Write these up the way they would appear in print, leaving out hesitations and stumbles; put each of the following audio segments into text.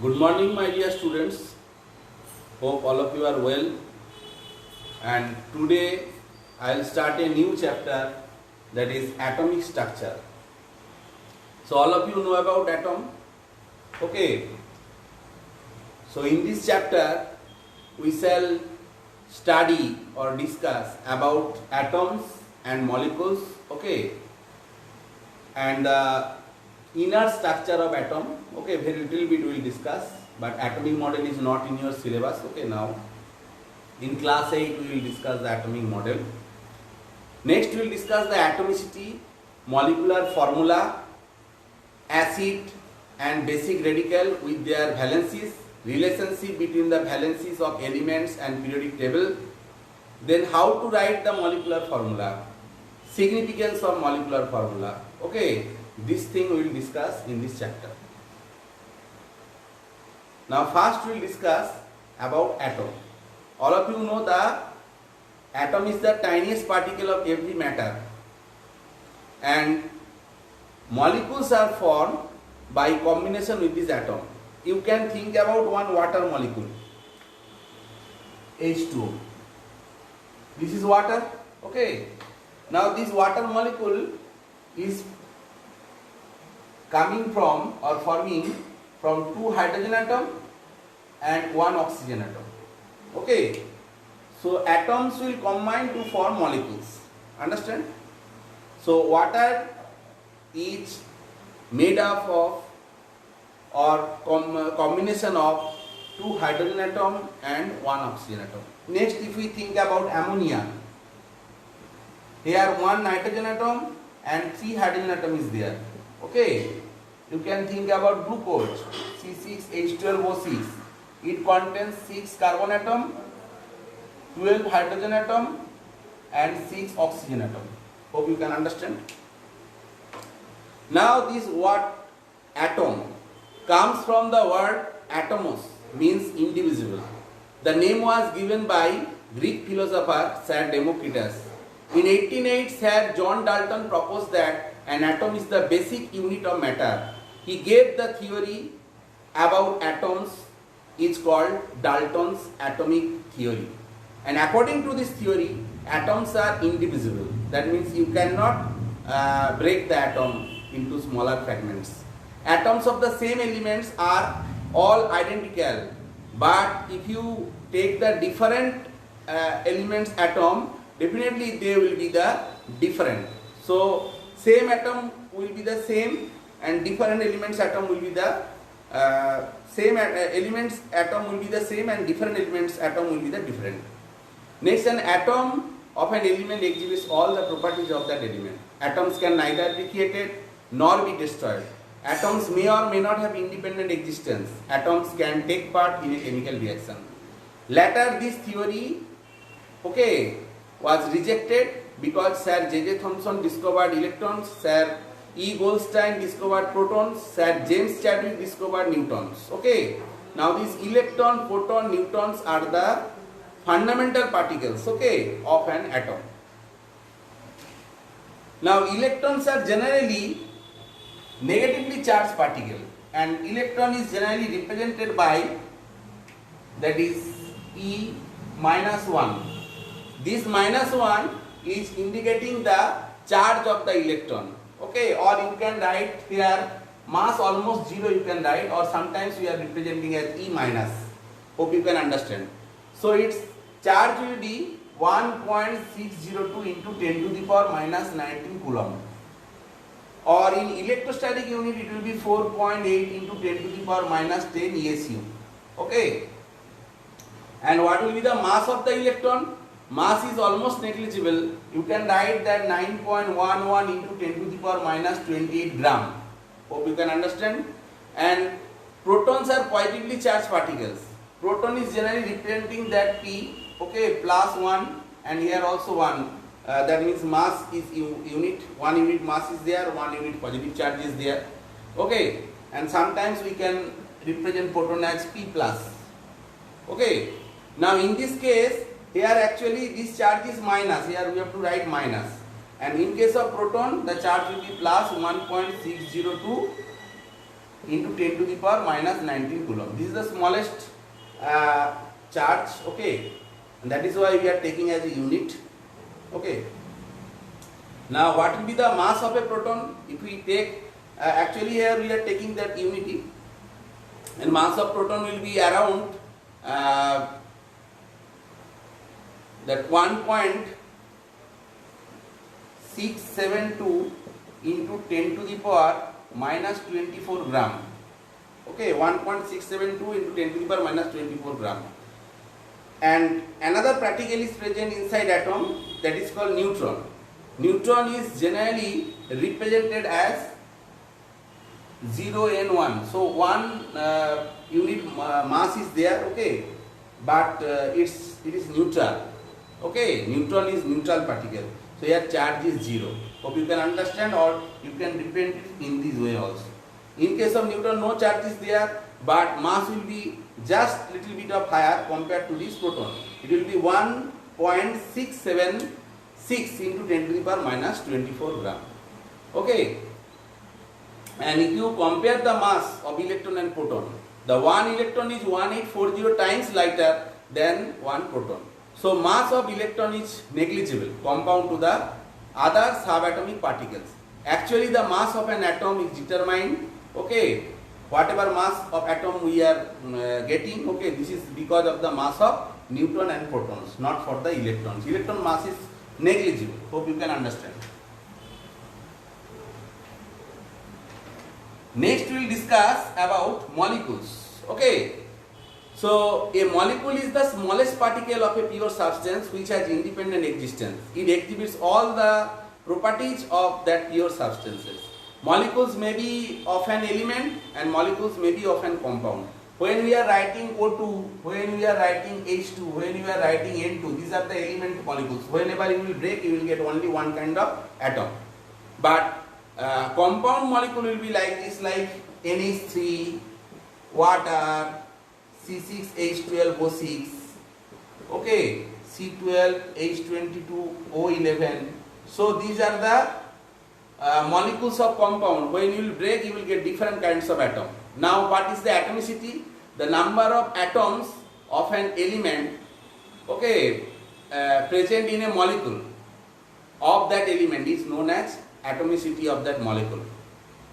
Good morning, my dear students. Hope all of you are well. And today I will start a new chapter, that is atomic structure. So all of you know about atom. Okay. So in this chapter we shall study or discuss about atoms and molecules. Okay. And the inner structure of atom. Okay, very little bit we will discuss, but atomic model is not in your syllabus. Okay, now in class 8 we will discuss the atomic model. Next we will discuss the atomicity, molecular formula, acid and basic radical with their valencies, relationship between the valencies of elements and periodic table, then how to write the molecular formula, significance of molecular formula. Okay, this thing we will discuss in this chapter. Now first we will discuss about atom. All of you know the atom is the tiniest particle of every matter, and molecules are formed by combination with this atom. You can think about one water molecule, H2O. This is water. Okay. Now this water molecule is coming from or forming from two hydrogen atom and one oxygen atom. Okay. So atoms will combine to form molecules. Understand? So water is made up of or combination of two hydrogen atom and one oxygen atom. Next, if we think about ammonia, here one nitrogen atom and three hydrogen atom is there. Okay. You can think about glucose, C6H12O6. It contains 6 carbon atom, 12 hydrogen atom and 6 oxygen atom. Hope you can understand. Now this word atom comes from the word atomos, means indivisible. The name was given by Greek philosopher Sir Democritus. In 1808, Sir John Dalton proposed that an atom is the basic unit of matter. He gave the theory about atoms is called Dalton's atomic theory. And according to this theory, atoms are indivisible. That means you cannot break the atom into smaller fragments. Atoms of the same elements are all identical, but if you take the different elements atom, definitely they will be the different. So same atom will be the same and different elements atom will be the same elements atom will be the same and different elements atom will be the different. Next, an atom of an element exhibits all the properties of that element. Atoms can neither be created nor be destroyed. Atoms may or may not have independent existence. Atoms can take part in a chemical reaction. Later, this theory, okay, was rejected because Sir J.J. Thomson discovered electrons, Sir E. Goldstein discovered protons, Sir James Chadwick discovered neutrons. Okay. Now these electron, proton, neutrons are the fundamental particles, okay, of an atom. Now electrons are generally negatively charged particle, and electron is generally represented by, that is, E minus 1. This minus 1 is indicating the charge of the electron. Okay, or you can write here mass almost 0 you can write, or sometimes we are representing as E minus. Hope you can understand. So its charge will be 1.602 into 10 to the power minus 19 coulomb. Or in electrostatic unit it will be 4.8 into 10 to the power minus 10 ESU. Okay. And what will be the mass of the electron? Mass is almost negligible. You can write that 9.11 into 10 to the power minus 28 gram. Hope you can understand. And protons are positively charged particles. Proton is generally representing that P, okay, plus 1, and here also 1. That means mass is unit, 1 unit mass is there, 1 unit positive charge is there. Okay, and sometimes we can represent proton as P plus. Okay, now in this case, here actually this charge is minus, here we have to write minus. And in case of proton, the charge will be plus 1.602 into 10 to the power minus 19 coulomb. This is the smallest charge, okay, and that is why we are taking as a unit, okay. Now what will be the mass of a proton? If we take, actually here we are taking that unity, and mass of proton will be around that 1.672 into 10 to the power minus 24 gram. Okay, 1.672 into 10 to the power minus 24 gram. And another particle is present inside atom, that is called neutron. Neutron is generally represented as 0n1. So one unit mass is there, okay, but it is neutral. Okay, neutron is neutral particle. So here charge is 0. Hope you can understand, or you can represent it in this way also. In case of neutron, no charge is there, but mass will be just little bit of higher compared to this proton. It will be 1.676 into 10 to the power minus 24 gram. Okay. And if you compare the mass of electron and proton, the one electron is 1840 times lighter than one proton. So mass of electron is negligible compared to the other subatomic particles. Actually the mass of an atom is determined, okay, whatever mass of atom we are getting, okay, this is because of the mass of neutron and protons, not for the electrons. Electron mass is negligible. Hope you can understand. Next we will discuss about molecules. Okay. So a molecule is the smallest particle of a pure substance which has independent existence. It exhibits all the properties of that pure substances. Molecules may be of an element and molecules may be of an compound. When we are writing O2, when we are writing H2, when we are writing N2, these are the element molecules. Whenever you will break, you will get only one kind of atom. But compound molecule will be like this, like NH3, water, C6H12O6, okay, C12H22O11. So these are the molecules of compound. When you will break, you will get different kinds of atom. Now what is the atomicity? The number of atoms of an element, okay, present in a molecule of that element is known as atomicity of that molecule.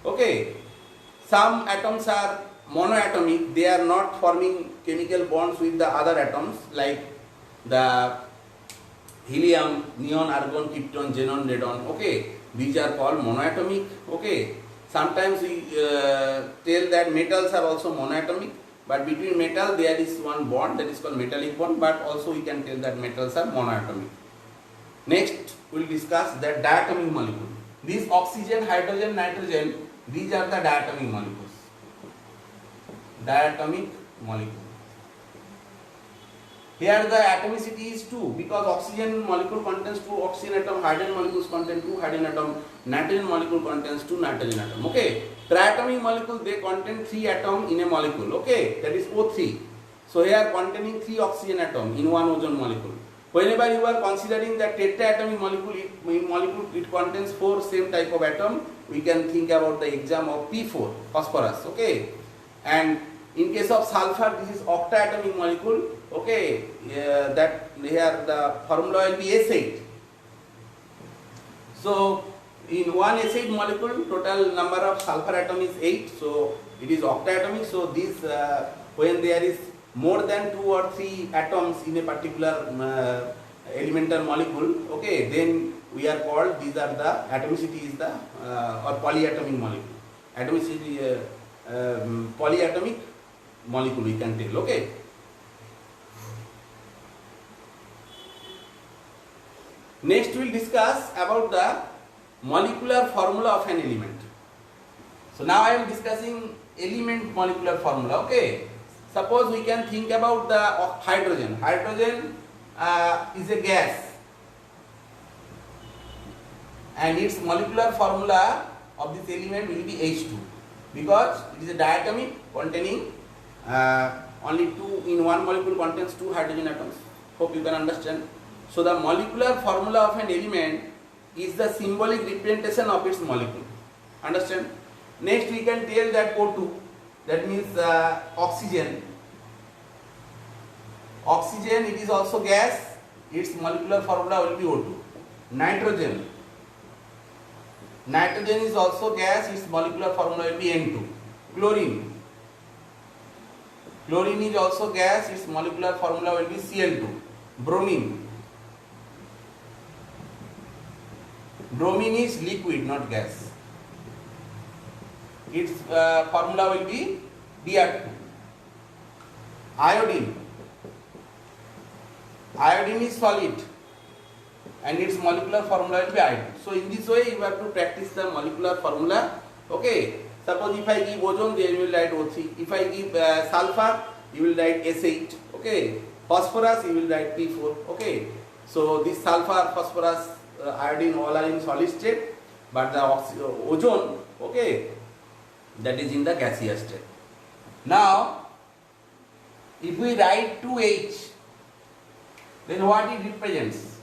Okay, some atoms are monoatomic, they are not forming chemical bonds with the other atoms, like the helium, neon, argon, krypton, xenon, radon. Okay, these are called monoatomic. Okay, sometimes we tell that metals are also monoatomic, but between metal there is one bond, that is called metallic bond, but also we can tell that metals are monoatomic. Next we will discuss the diatomic molecule. These oxygen, hydrogen, nitrogen, these are the diatomic molecules. Diatomic molecule. Here the atomicity is 2 because oxygen molecule contains 2 oxygen atom, hydrogen molecules contain 2 hydrogen atom, nitrogen molecule contains 2 nitrogen atom. Okay. Triatomic molecule, they contain 3 atom in a molecule. Okay, that is O3. So here containing 3 oxygen atom in one ozone molecule. Whenever you are considering that tetraatomic molecule, it contains 4 same type of atom. We can think about the exam of P4, phosphorus. Okay, and in case of sulfur, this is octaatomic molecule. Okay, that here the formula will be S8. So in one S8 molecule, total number of sulfur atom is 8. So it is octaatomic. So this when there is more than 2 or 3 atoms in a particular elemental molecule, okay, then we are called, these are the atomicity is the or polyatomic molecule. Atomicity polyatomic molecule we can tell. Okay. Next we will discuss about the molecular formula of an element. So now I am discussing element molecular formula. Okay. Suppose we can think about the hydrogen. Hydrogen is a gas and its molecular formula of this element will be H2 because it is a diatomic containing only 2 in one molecule contains 2 hydrogen atoms. Hope you can understand. So the molecular formula of an element is the symbolic representation of its molecule. Understand? Next we can tell that O2. that means oxygen. Oxygen, it is also gas, its molecular formula will be O2. Nitrogen, nitrogen is also gas, its molecular formula will be N2. Chlorine, chlorine is also gas, its molecular formula will be Cl2. Bromine, bromine is liquid, not gas, its formula will be Br2. Iodine, iodine is solid and its molecular formula will be I2. So in this way you have to practice the molecular formula. Okay, suppose if I give ozone, then you will write O3. If I give sulfur, you will write S8. Okay, phosphorus, you will write P4. Okay, so this sulfur, phosphorus, iodine, all are in solid state, but the ozone, okay, that is in the gaseous state. Now if we write 2H, then what it represents?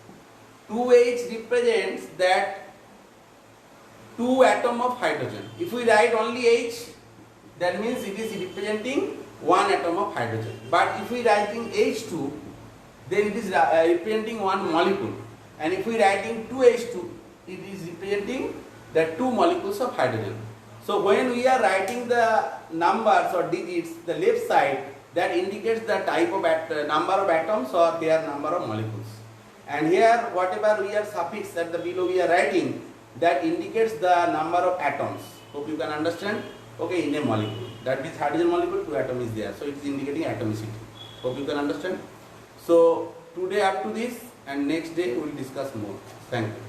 2H represents that 2 atom of hydrogen. If we write only H, that means it is representing 1 atom of hydrogen. But if we writing H2, then it is representing 1 molecule. And if we writing 2H2, it is representing the 2 molecules of hydrogen. So when we are writing the numbers or digits, the left side, that indicates the type of number of atoms or their number of molecules. And here whatever we are suffix at the below we are writing, that indicates the number of atoms. Hope you can understand. Okay, in a molecule, that is hydrogen molecule, 2 atom is there, so it is indicating atomicity. Hope you can understand. So today up to this, and next day we will discuss more. Thank you.